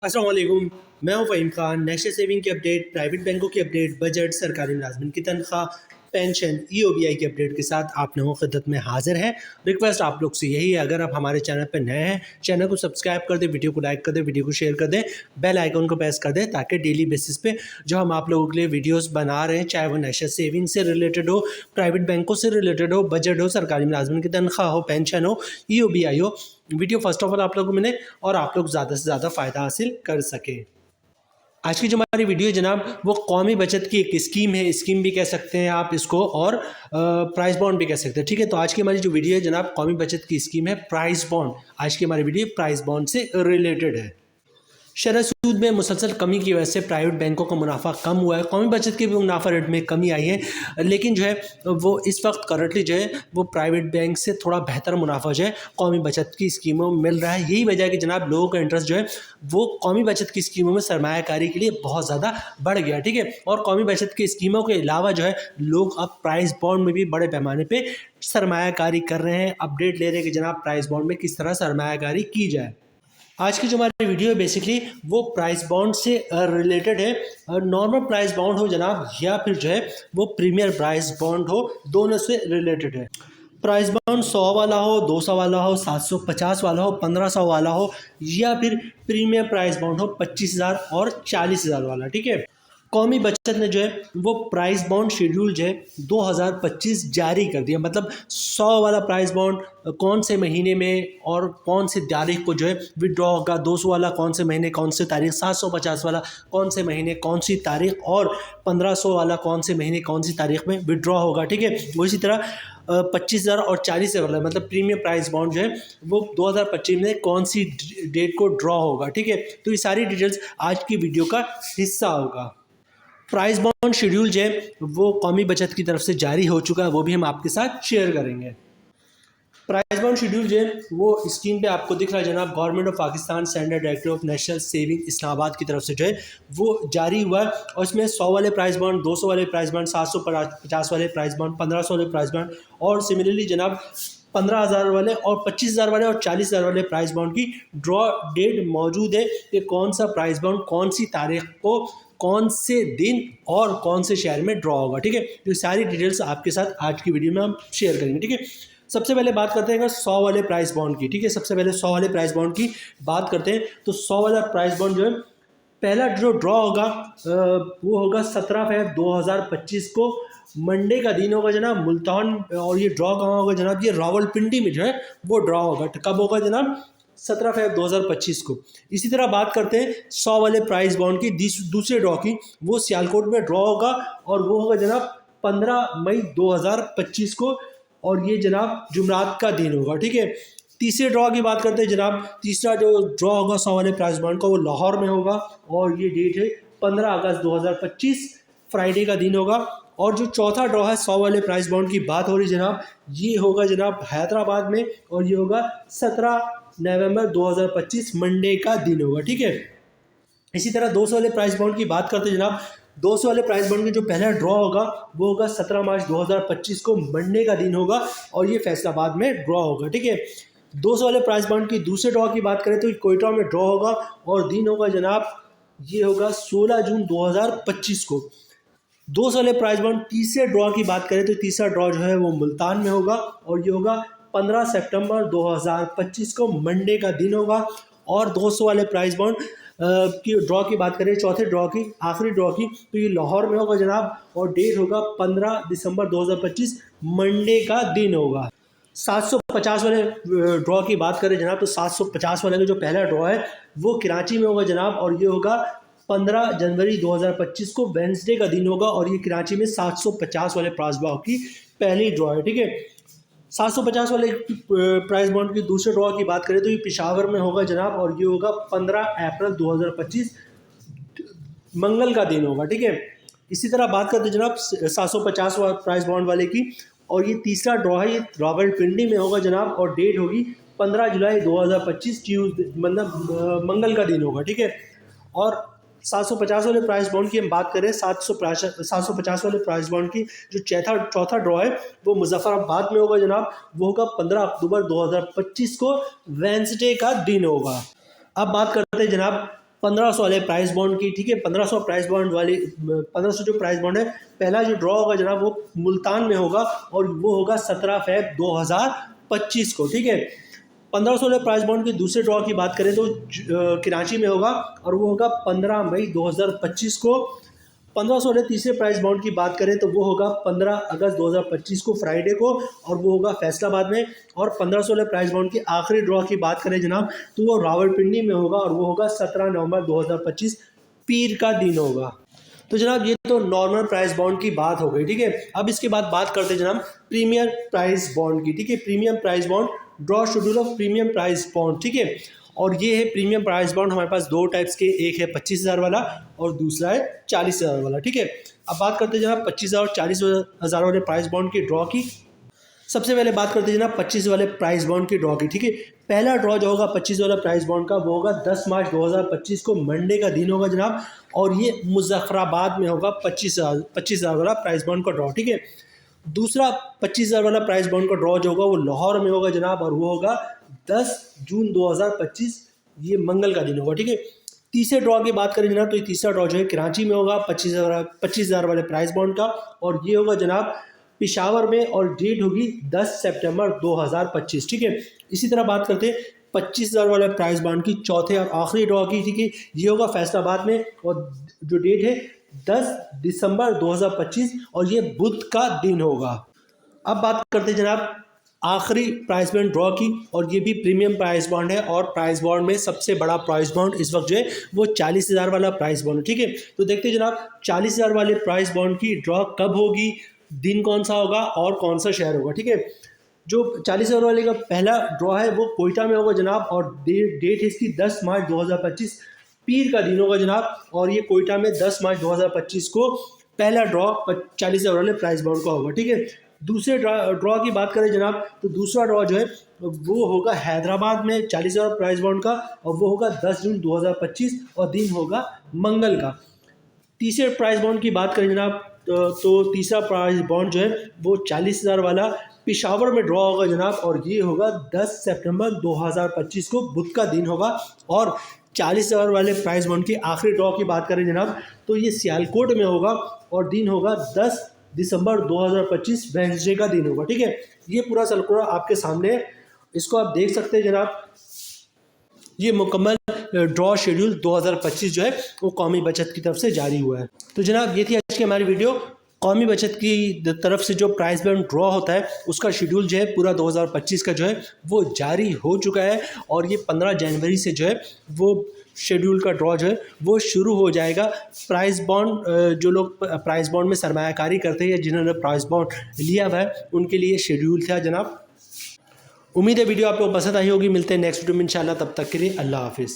अस्सलाम वालेकुम। मैं हूं फ़हीम खान। नेशनल सेविंग की अपडेट, प्राइवेट बैंकों की अपडेट, बजट, सरकारी मुलाजमिन की तनख्वाह, पेंशन, ईओबीआई की अपडेट के साथ आप लोगों की खिदमत में हाजिर हैं। रिक्वेस्ट आप लोग से यही है, अगर आप हमारे चैनल पर नए हैं, चैनल को सब्सक्राइब कर दें, वीडियो को लाइक कर दें, वीडियो को शेयर कर दें, बेल आइकन को प्रेस कर दें, ताकि डेली बेसिस पे जो हम आप लोगों के लिए वीडियोस बना रहे हैं, चाहे वो नेशनल सेविंग से रिलेटेड हो, प्राइवेट बैंकों से रिलेटेड हो, बजट हो, सरकारी मुलाजमिन की तनख्वाह हो, पेंशन हो, ईओबीआई हो, वीडियो फर्स्ट ऑफ ऑल आप लोगों को मिले और आप लोग ज़्यादा से ज़्यादा फ़ायदा हासिल कर सकें। आज की जो हमारी वीडियो है जनाब, वो कौमी बचत की एक स्कीम है, स्कीम भी कह सकते हैं आप इसको, और प्राइस बॉन्ड भी कह सकते हैं। ठीक है, तो आज की हमारी जो वीडियो है जनाब, कौमी बचत की स्कीम है प्राइस बॉन्ड। आज की हमारी वीडियो प्राइस बॉन्ड से रिलेटेड है। शरह सूद में मुसलसल कमी की वजह से प्राइवेट बैंकों का मुनाफा कम हुआ है, कौमी बचत के भी मुनाफा रेट में कमी आई है, लेकिन जो है वो इस वक्त करंटली जो है वो प्राइवेट बैंक से थोड़ा बेहतर मुनाफा जो है कौमी बचत की स्कीमों में मिल रहा है। यही वजह है कि जनाब लोगों का इंटरेस्ट जो है वो कौमी बचत की स्कीमों में सरमायाकारी के लिए बहुत ज़्यादा बढ़ गया। ठीक है, और कौमी बचत की स्कीमों के अलावा जो है लोग अब प्राइस बॉन्ड में भी बड़े पैमाने पर सरमायाकारी कर रहे हैं, अपडेट ले रहे हैं कि जनाब प्राइस बॉन्ड में किस तरह सरमायाकारी की जाए। आज की जो हमारी वीडियो है बेसिकली वो प्राइस बॉन्ड से रिलेटेड है। नॉर्मल प्राइस बॉन्ड हो जनाब, या फिर जो है वो प्रीमियर प्राइस बॉन्ड हो, दोनों से रिलेटेड है। प्राइस बॉन्ड 100 वाला हो, 200 वाला हो, 750 वाला हो, 1500 वाला हो, या फिर प्रीमियर प्राइस बॉन्ड हो 25,000 और 40,000 वाला। ठीक है, कौमी बचत ने जो है वो प्राइस बॉन्ड शेड्यूल जो है 2025 जारी कर दिया। मतलब 100 वाला प्राइस बॉन्ड कौन से महीने में और कौन से तारीख को जो है विड्रॉ होगा, 200 वाला कौन से महीने कौन से तारीख, 750 वाला कौन से महीने कौन सी तारीख, और 1500 वाला कौन से महीने कौन सी तारीख में विड्रॉ होगा। ठीक है, वो इसी तरह 25,000 और 40,000 वाला मतलब प्रीमियम प्राइस बॉन्ड जो है वो 2025 में कौन सी डेट को ड्रॉ होगा। ठीक है, तो ये सारी डिटेल्स आज की वीडियो का हिस्सा होगा। प्राइस बॉन्ड शेड्यूल जो है वो कौमी बचत की तरफ से जारी हो चुका है, वो भी हम आपके साथ शेयर करेंगे। प्राइस बॉन्ड शेड्यूल जो है वो स्क्रीन पे आपको दिख रहा है जनाब। Government of Pakistan standard director of national saving Islamabad की तरफ से जो है वो जारी हुआ है, और इसमें 100 वाले प्राइस बॉन्ड, 200 वाले प्राइस बॉन्ड, 750 वाले प्राइस बॉन्ड, 1500 वाले प्राइस बॉन्ड, और सिमिलरली जनाब 15,000 वाले और 25,000 वाले और 40,000 वाले प्राइस बॉन्ड की ड्रॉ डेट मौजूद है कि कौन सा प्राइस बॉन्ड कौन सी तारीख को कौन से दिन और कौन से शहर में ड्रॉ होगा। ठीक है, तो सारी डिटेल्स आपके साथ आज की वीडियो में हम शेयर करेंगे। ठीक है, सबसे पहले बात करते हैं 100 वाले प्राइस बॉन्ड की। ठीक है, सबसे पहले 100 वाले प्राइस बॉन्ड की बात करते हैं। तो 100 वाला प्राइस बॉन्ड जो है पहला जो ड्रॉ होगा वो होगा 17 फरवरी 2025 को, मंडे का दिन होगा जनाब, मुल्तान। और ये ड्रॉ कहाँ होगा जनाब, ये रावलपिंडी में जो है वो ड्रॉ होगा। कब होगा जनाब, 17 फरवरी 2025 को। इसी तरह बात करते हैं 100 वाले प्राइस बॉन्ड की दूसरे ड्रॉ की, वो सियालकोट में ड्रॉ होगा, और वो होगा जनाब 15 मई 2025 को, और ये जनाब जुमरात का दिन होगा। ठीक है, तीसरे ड्रॉ की बात करते हैं जनाब। तीसरा जो ड्रॉ होगा 100 वाले प्राइस बॉन्ड का वो लाहौर में होगा, और ये डेट है 15 अगस्त 2025, फ्राइडे का दिन होगा। और जो चौथा ड्रॉ है 100 वाले प्राइस बॉन्ड की बात हो रही जनाब, ये होगा जनाब हैदराबाद में, और ये होगा 17 नवंबर 2025, मंडे का दिन होगा। ठीक है, इसी तरह 200 वाले प्राइस बॉन्ड की बात करते हैं जनाब। 200 वाले प्राइस बॉन्ड में जो पहला ड्रॉ होगा वो होगा 17 मार्च 2025 को, मंडे का दिन होगा, और ये फैसलाबाद में ड्रॉ होगा। ठीक है, 200 वाले प्राइस बॉन्ड की दूसरे ड्रॉ की बात करें तो कोयटा में ड्रॉ होगा, और दिन होगा जनाब ये होगा 16 जून 2025 को। 200 वाले प्राइस बॉन्ड तीसरे ड्रॉ की बात करें तो तीसरा ड्रॉ जो है वो मुल्तान में होगा, और ये होगा 15 सितंबर 2025 को, मंडे का दिन होगा। और 200 वाले प्राइस बॉन्ड की ड्रॉ की बात करें, चौथे ड्रॉ की, आखिरी ड्रॉ की, तो ये लाहौर में होगा जनाब, और डेट होगा 15 दिसंबर 2025, मंडे का दिन होगा। 750 वाले ड्रॉ की बात करें जनाब, तो 750 वाले का जो पहला ड्रॉ है वो कराची में होगा जनाब, और ये होगा 15 जनवरी 2025 को, वेंसडे का दिन होगा, और ये कराची में 750 वाले प्राइस बॉन्ड की पहली ड्रॉ है। ठीक है, 750 वाले प्राइस बॉन्ड की दूसरे ड्रॉ की बात करें तो ये पेशावर में होगा जनाब, और ये होगा 15 अप्रैल 2025, मंगल का दिन होगा। ठीक है, इसी तरह बात करते जनाब 750 प्राइस बॉन्ड वाले की, और ये तीसरा ड्रॉ है, ये रावलपिंडी में होगा जनाब, और डेट होगी 15 जुलाई 2025, ट्यूसडे मतलब मंगल का दिन होगा। ठीक है, और 750 वाले प्राइस बॉन्ड की हम बात करें, 750 वाले प्राइस बॉन्ड की जो चौथा ड्रॉ है वो मुजफ्फराबाद में होगा जनाब, वो होगा 15 अक्टूबर 2025 को, वेंसडे का दिन होगा। अब बात करते हैं जनाब 1500 वाले प्राइस बॉन्ड की, ठीक है। 1500 प्राइस बॉन्ड वाली 1500 जो प्राइस बॉन्ड है, पहला जो ड्रॉ होगा जनाब वो मुल्तान में होगा और वो होगा 17 फ़रवरी 2025 को, ठीक है। 1500 वाले प्राइस बॉन्ड के दूसरे ड्रॉ की बात करें तो कराची में होगा और वो होगा 15 मई 2025 को। 1500 वाले तीसरे प्राइस बॉन्ड की बात करें तो वो होगा 15 अगस्त 2025 को, फ्राइडे को, और वो होगा फैसलाबाद में। और 1500 वाले प्राइस बॉन्ड की आखिरी ड्रॉ की बात करें जनाब तो वो रावलपिंडी में होगा और वो होगा 17 नवंबर 2025, पीर का दिन होगा। तो जनाब ये तो नॉर्मल प्राइस बॉन्ड की बात हो गई, ठीक है। अब इसके बाद बात करते हैं जनाब प्रीमियम प्राइस बॉन्ड की, ठीक है। Premium price bond, draw schedule of premium price bond, ठीक है। और ये है प्रीमियम प्राइस बॉन्ड, हमारे पास दो टाइप्स के, एक है 25,000 वाला और दूसरा है 40,000 वाला, ठीक है। अब बात करते हैं जनाब 25,000 और 40,000 वाले प्राइस बॉन्ड की ड्रॉ की। सबसे पहले बात करते हैं जनाब 25 वाले प्राइस बॉन्ड की ड्रॉ की, ठीक है। पहला ड्रॉ जो होगा 25 वाला प्राइस बॉन्ड का वो होगा 10 मार्च 2025 को, मंडे का दिन होगा जनाब, और ये मुजफ्फराबाद में होगा 25,000 वाला प्राइस बॉन्ड का ड्रॉ, ठीक है। दूसरा 25,000 वाला प्राइस बॉन्ड का ड्रॉ जो होगा वो लाहौर में होगा जनाब, और वो होगा 10 जून 2025, ये मंगल का दिन होगा, ठीक है। तीसरे ड्रॉ की बात करें जनाब तो ये तीसरा ड्रॉ जो है कराची में होगा 25,000 वाले प्राइस बॉन्ड का, और ये होगा जनाब पेशावर में, और डेट होगी 10 सितंबर 2025, ठीक है। इसी तरह बात करते हैं 25,000 वाले प्राइस बॉन्ड की चौथे और आखिरी ड्रॉ की, ठीक है। ये होगा फैसलाबाद में और जो डेट है 10 दिसंबर 2025 और ये बुध का दिन होगा। अब बात करते हैं जनाब आखिरी प्राइस बॉन्ड ड्रॉ की, और ये भी प्रीमियम प्राइस बॉन्ड है, और प्राइस बॉन्ड में सबसे बड़ा प्राइस बॉन्ड इस वक्त जो है वो 40,000 वाला प्राइस बॉन्ड है, ठीक है। तो देखते हैं जनाब 40,000 वाले प्राइस बॉन्ड की ड्रॉ कब होगी, दिन कौन सा होगा और कौन सा शहर होगा, ठीक है। जो 40,000 वाले का पहला ड्रॉ है वो कोयटा में होगा जनाब, और डेट है इसकी 10 मार्च 2025, पीर का दिन होगा जनाब, और ये कोयटा में 10 मार्च 2025 को पहला ड्रॉ 40,000 वाले प्राइस बॉन्ड का होगा, ठीक है। दूसरे ड्रॉ की बात करें जनाब तो दूसरा ड्रॉ जो है वो होगा हैदराबाद में 40,000 प्राइस बॉन्ड का, और वो होगा 10 जून 2025 और दिन होगा मंगल का। तीसरे प्राइस बॉन्ड की बात करें जनाब तो तीसरा प्राइस बॉन्ड जो है वो 40,000 वाला पेशावर में ड्रॉ होगा जनाब, और ये होगा 10 सितंबर 2025 को, बुध का दिन होगा। और 40,000 वाले प्राइस बॉन्ड की आखिरी ड्रॉ की बात करें जनाब तो ये सियालकोट में होगा और दिन होगा 10 दिसंबर 2025, वेडनेसडे का दिन होगा, ठीक है। ये पूरा सर्कुलर आपके सामने है, इसको आप देख सकते हैं जनाब। ये मुकम्मल ड्रॉ शेड्यूल 2025 जो है वो कौमी बचत की तरफ से जारी हुआ है। तो जनाब ये थी आज की हमारी वीडियो। कौमी बचत की तरफ से जो प्राइस बॉन्ड ड्रॉ होता है उसका शेड्यूल जो है पूरा 2025 का जो है वो जारी हो चुका है, और ये 15 जनवरी से जो है वो शेड्यूल का ड्रॉ जो है वो शुरू हो जाएगा। प्राइस बॉन्ड जो लोग प्राइस बॉन्ड में सरमायाकारी करते हैं, जिन्होंने प्राइस बॉन्ड लिया हुआ है, उनके लिए शेड्यूल था जनाब। उम्मीद है वीडियो आपको पसंद आई होगी। मिलते हैं नेक्स्ट वीडियो में इंशाल्लाह, तब तक के लिए अल्लाह हाफिज़।